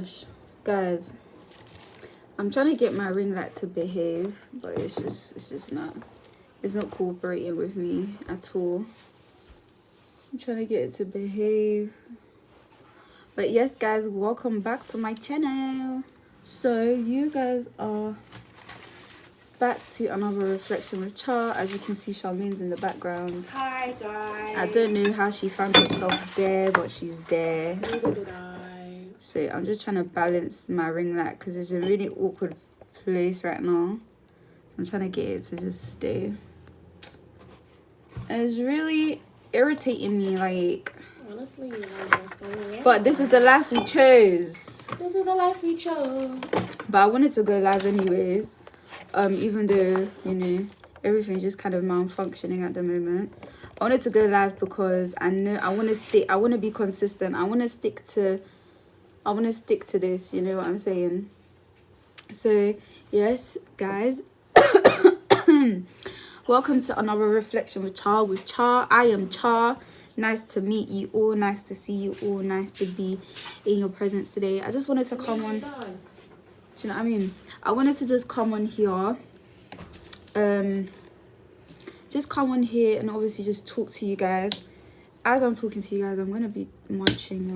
gosh, guys, I'm trying to get my ring light to behave, but it's not cooperating with me at all. I'm trying to get it to behave. But yes, guys, welcome back to my channel. So you guys are back to another reflection with Char. As you can see, Charmaine's in the background. Hi guys. I don't know how she found herself there, but she's there. Neither did I. So I'm just trying to balance my ring light because it's a really awkward place right now. So I'm trying to get it to just stay. And it's really irritating me, like. Honestly, you know what's going on. But this is the life we chose. This is the life we chose. But I wanted to go live anyways. Even though, you know, everything's just kind of malfunctioning at the moment. I wanted to go live because I know I want to be consistent. I want to stick to this, you know what I'm saying? So, yes, guys. Welcome to another reflection with Char. I am Char. Nice to meet you all. Nice to see you all. Nice to be in your presence today. I just wanted to come on. Do you know what I mean? I wanted to just come on here. Just come on here and obviously just talk to you guys. As I'm talking to you guys, I'm going to be munching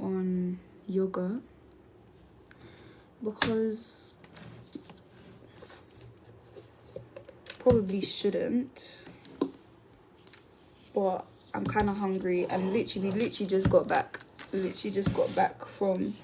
on yogurt. Because probably shouldn't. But I'm kind of hungry and literally just got back. From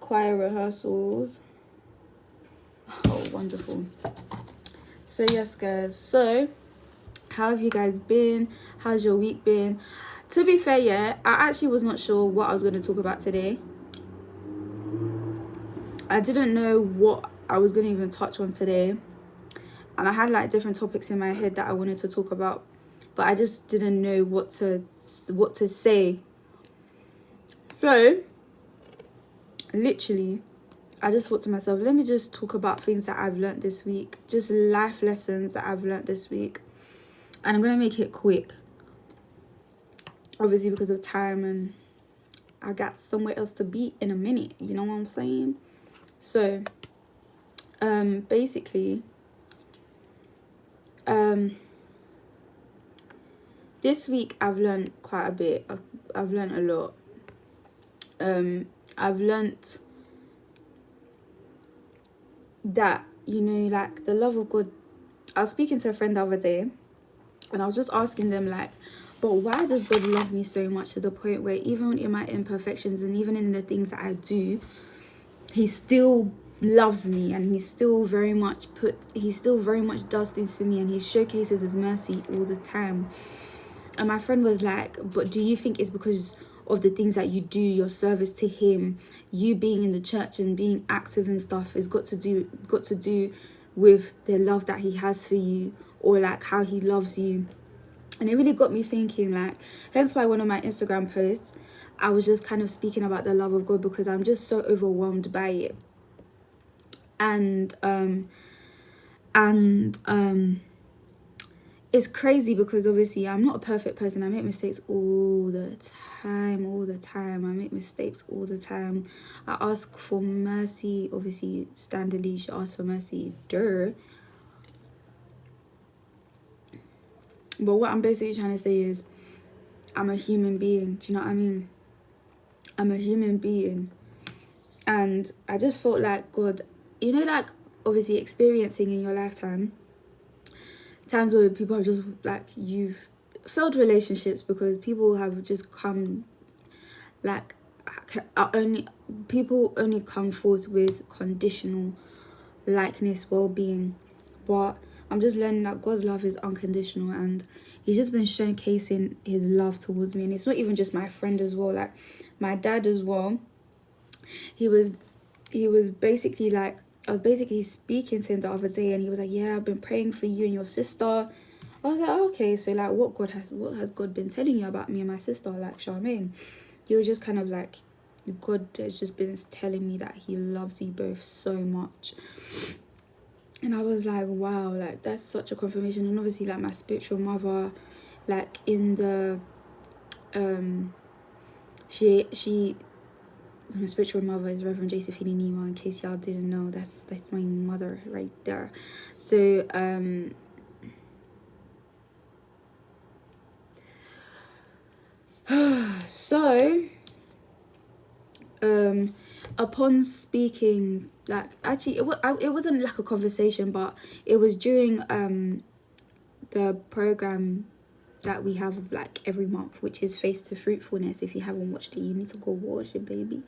choir rehearsals. Oh, wonderful. So yes, guys, so how have you guys been? How's your week been? To be fair, yeah, I actually was not sure what I was going to talk about today. I didn't know what I was going to even touch on today, and I had like different topics in my head that I wanted to talk about, but I just didn't know what to say. So literally, I just thought to myself, let me just talk about things that I've learned this week. Just life lessons that I've learned this week. And I'm going to make it quick. Obviously because of time and I got somewhere else to be in a minute. You know what I'm saying? So, basically, this week I've learned quite a bit. I've learned a lot. I've learnt that, you know, like the love of God. I was speaking to a friend the other day and I was just asking them like, but why does God love me so much to the point where even in my imperfections and even in the things that I do, he still loves me and he still very much does things for me and he showcases his mercy all the time. And my friend was like, but do you think it's because of the things that you do, your service to him, you being in the church and being active and stuff is got to do with the love that he has for you, or like how he loves you? And it really got me thinking, like, hence why one of my Instagram posts, I was just kind of speaking about the love of God because I'm just so overwhelmed by it. And it's crazy because obviously I'm not a perfect person. I make mistakes all the time. I make mistakes all the time. I ask for mercy. Obviously, standardly, you should ask for mercy. But what I'm basically trying to say is I'm a human being. Do you know what I mean? I'm a human being. And I just felt like God, you know, like obviously experiencing in your lifetime times where people are just like, you've failed relationships because people have just come, like, people only come forth with conditional likeness, well-being. But I'm just learning that God's love is unconditional and he's just been showcasing his love towards me. And it's not even just my friend as well, like my dad as well. He was basically like, I was basically speaking to him the other day and he was like, yeah, I've been praying for you and your sister. I was like, okay, so like what has God been telling you about me and my sister, like Charmaine? He was just kind of like, God has just been telling me that he loves you both so much. And I was like, wow, like that's such a confirmation. And obviously like my spiritual mother, like in the she my spiritual mother is Reverend Josephine Nima. In case y'all didn't know, that's my mother right there. So so upon speaking, like, actually it wasn't like a conversation, but it was during the program that we have like every month, which is Face to Fruitfulness. If you haven't watched it, you need to go watch it, baby.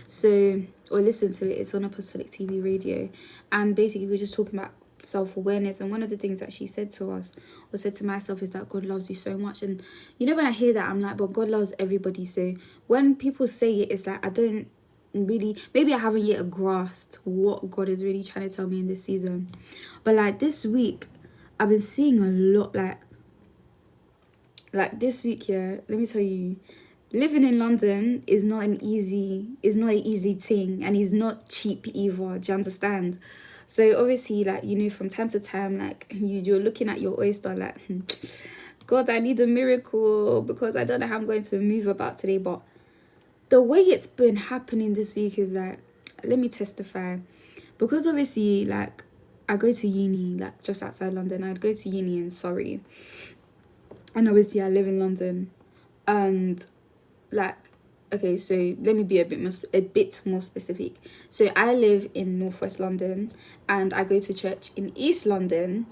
So, or listen to it. It's on Apostolic TV radio, and basically we're just talking about self-awareness. And one of the things that she said to us, or said to myself, is that God loves you so much. And you know, when I hear that, I'm like, but God loves everybody. So when people say it, it's like I don't really, maybe I haven't yet grasped what God is really trying to tell me in this season. But like this week, I've been seeing a lot, like this week, yeah, let me tell you, living in London is not an easy thing, and it's not cheap either. Do you understand? So obviously, like, you know, from time to time, like you're looking at your oyster like, God, I need a miracle because I don't know how I'm going to move about today. But the way it's been happening this week is like, let me testify, because obviously, like, I go to uni like just outside London. I'd go to uni in Surrey, and obviously I live in London. And like, okay, so let me be a bit more specific. So I live in northwest London, and I go to church in East London,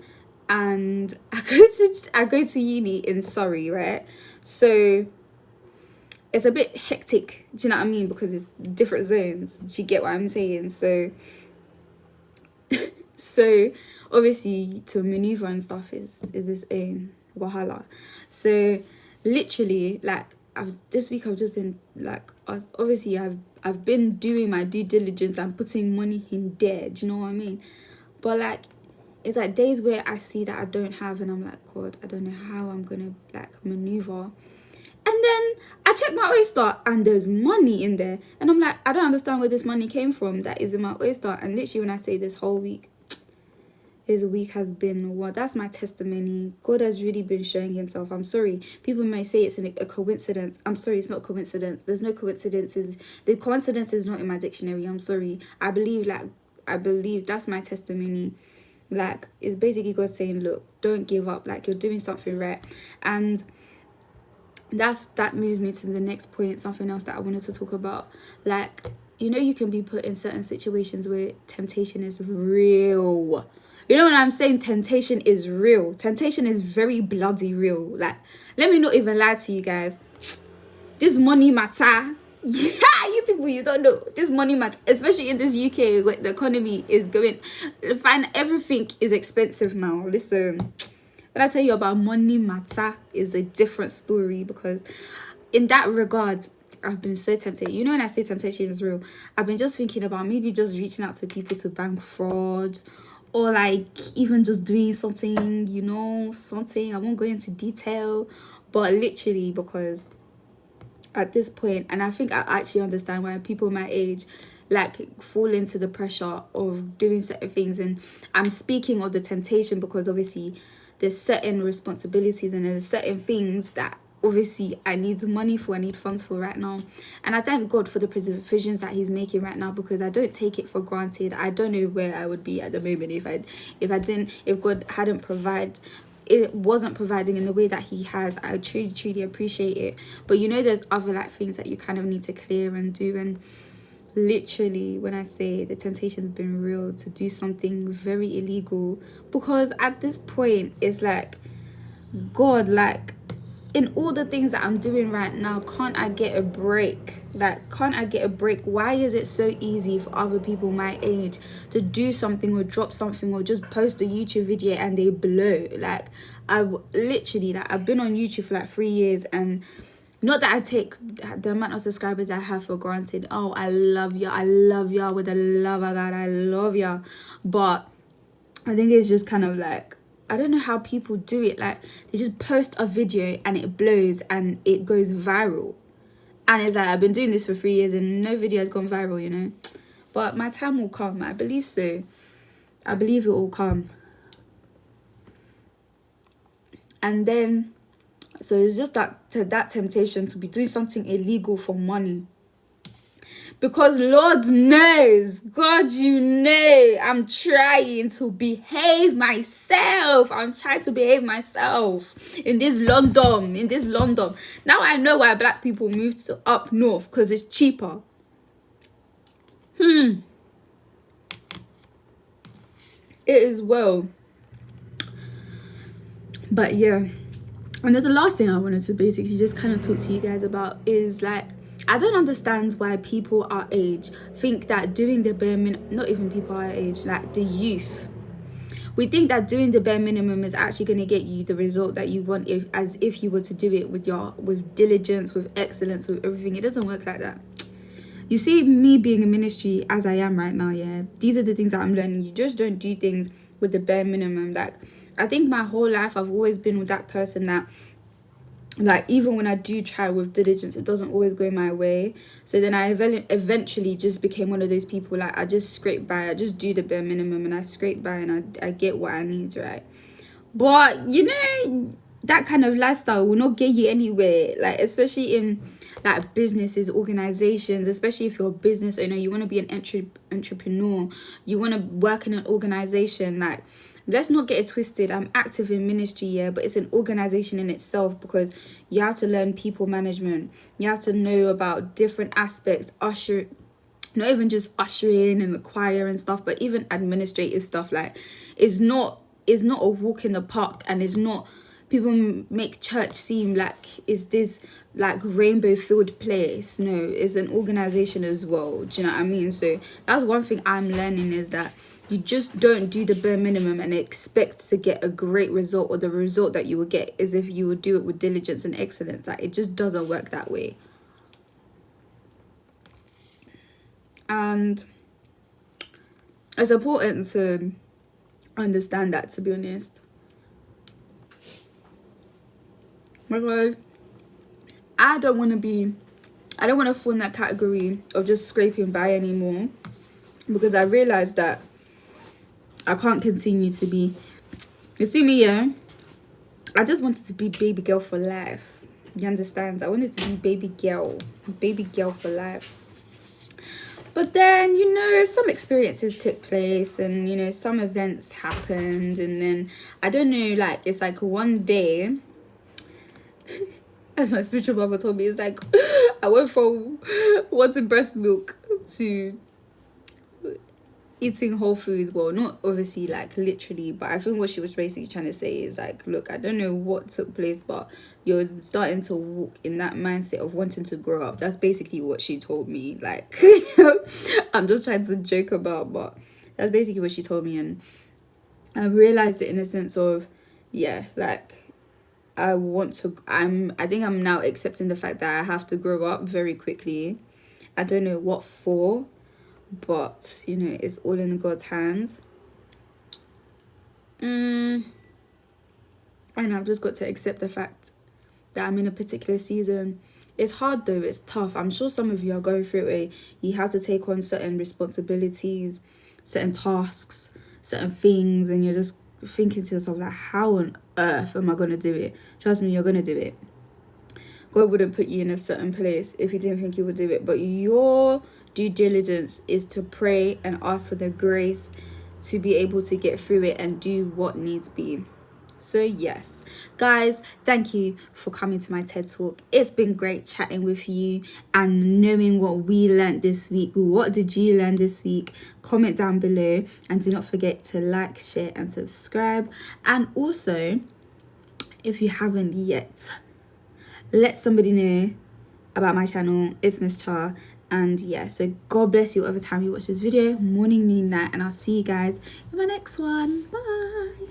and I go to uni in Surrey, right? So it's a bit hectic, do you know what I mean? Because it's different zones. Do you get what I'm saying? So obviously to maneuver and stuff is this wahala. So literally, like, this week I've just been like, obviously I've been doing my due diligence and putting money in there, do you know what I mean? But like, it's like days where I see that I don't have, and I'm like, God, I don't know how I'm gonna like maneuver. And then I check my oyster and there's money in there, and I'm like, I don't understand where this money came from that is in my oyster. And literally, when I say this whole week, his week has been, well, that's my testimony. God has really been showing himself. I'm sorry, people may say it's a coincidence. I'm sorry, it's not a coincidence. There's no coincidences. The coincidence is not in my dictionary. I'm sorry. I believe that's my testimony. Like, it's basically God saying, look, don't give up, like, you're doing something right. And that moves me to the next point, something else that I wanted to talk about. Like, you know, you can be put in certain situations where temptation is real. You know what I'm saying? Temptation is real. Temptation is very bloody real. Like, let me not even lie to you guys. This money matter. Yeah, you people, you don't know. This money matter, especially in this UK where the economy is going. Fine, everything is expensive now. Listen, when I tell you about money matter, is a different story, because in that regard, I've been so tempted. You know, when I say temptation is real, I've been just thinking about maybe just reaching out to people to bank fraud, or like even just doing something, you know, something. I won't go into detail, but literally, because at this point, and I think I actually understand why people my age like fall into the pressure of doing certain things. And I'm speaking of the temptation because obviously there's certain responsibilities and there's certain things that obviously I need money for, I need funds for right now. And I thank God for the provisions that he's making right now, because I don't take it for granted. I don't know where I would be at the moment if God hadn't wasn't providing in the way that he has. I truly appreciate it. But you know, there's other like things that you kind of need to clear and do. And literally, when I say the temptation has been real to do something very illegal, because at this point it's like, God, like, in all the things that I'm doing right now, can't I get a break? Like, can't I get a break? Why is it so easy for other people my age to do something or drop something or just post a YouTube video and they blow? Like, literally, like, I've been on YouTube for like 3 years, and not that I take the amount of subscribers I have for granted. Oh, I love y'all with the love of God. I love y'all. But I think it's just kind of like, I don't know how people do it. Like, they just post a video and it blows and it goes viral. And it's like, I've been doing this for 3 years and no video has gone viral, you know. But my time will come. I believe so. I believe it will come. And then So it's just that temptation to be doing something illegal for money. Because Lord knows, God, you know, I'm trying to behave myself. I'm trying to behave myself in this London. Now I know why black people moved to up north, because it's cheaper. It is well. But yeah. And then the last thing I wanted to basically just kind of talk to you guys about is like, I don't understand why people our age think that doing the bare minimum, not even people our age, like the youth, we think that doing the bare minimum is actually going to get you the result that you want, as if you were to do it with diligence, with excellence, with everything. It doesn't work like that. You see, me being in ministry as I am right now, yeah, these are the things that I'm learning. You just don't do things with the bare minimum. Like, I think my whole life I've always been with that person that, like, even when I do try with diligence, it doesn't always go my way. So then I eventually just became one of those people, like, I just scrape by. I just do the bare minimum and I scrape by and I get what I need, right? But, you know, that kind of lifestyle will not get you anywhere. Like, especially in, like, businesses, organizations, especially if you're a business owner, you want to be an entrepreneur, you want to work in an organization, like, let's not get it twisted. I'm active in ministry, yeah, but it's an organization in itself, because you have to learn people management. You have to know about different aspects, not even just ushering and the choir and stuff, but even administrative stuff. Like, it's not a walk in the park, and it's not, people make church seem like it's this like rainbow filled place. No, it's an organization as well. Do you know what I mean? So that's one thing I'm learning, is that you just don't do the bare minimum and expect to get a great result, or the result that you will get is if you would do it with diligence and excellence. Like, it just doesn't work that way. And it's important to understand that, to be honest, because I don't want to fall in that category of just scraping by anymore, because I realized that I can't continue to be, you see me, yeah, I just wanted to be baby girl for life. You understand? I wanted to be baby girl for life. But then, you know, some experiences took place, and, you know, some events happened, and then, I don't know, like, it's like one day, as my spiritual mother told me, it's like, I went from wanting breast milk to eating whole foods. Well, not obviously like literally, but I think what she was basically trying to say is like, look, I don't know what took place, but you're starting to walk in that mindset of wanting to grow up. That's basically what she told me. Like, I'm just trying to joke about, but that's basically what she told me. And I realized it in a sense of, yeah, like, I think I'm now accepting the fact that I have to grow up very quickly. I don't know what for, but, you know, it's all in God's hands. And I've just got to accept the fact that I'm in a particular season. It's hard though, it's tough. I'm sure some of you are going through it. You have to take on certain responsibilities, certain tasks, certain things, and you're just thinking to yourself, like, how on earth am I going to do it? Trust me, you're going to do it. God wouldn't put you in a certain place if he didn't think you would do it. But your due diligence is to pray and ask for the grace to be able to get through it and do what needs be. So yes, guys, thank you for coming to my TED Talk. It's been great chatting with you and knowing what we learned this week. What did you learn this week? Comment down below, and do not forget to like, share and subscribe. And also, if you haven't yet, let somebody know about my channel. It's Miss Char. And yeah, so God bless you whatever time you watch this video, morning, noon, night, and I'll see you guys in my next one. Bye.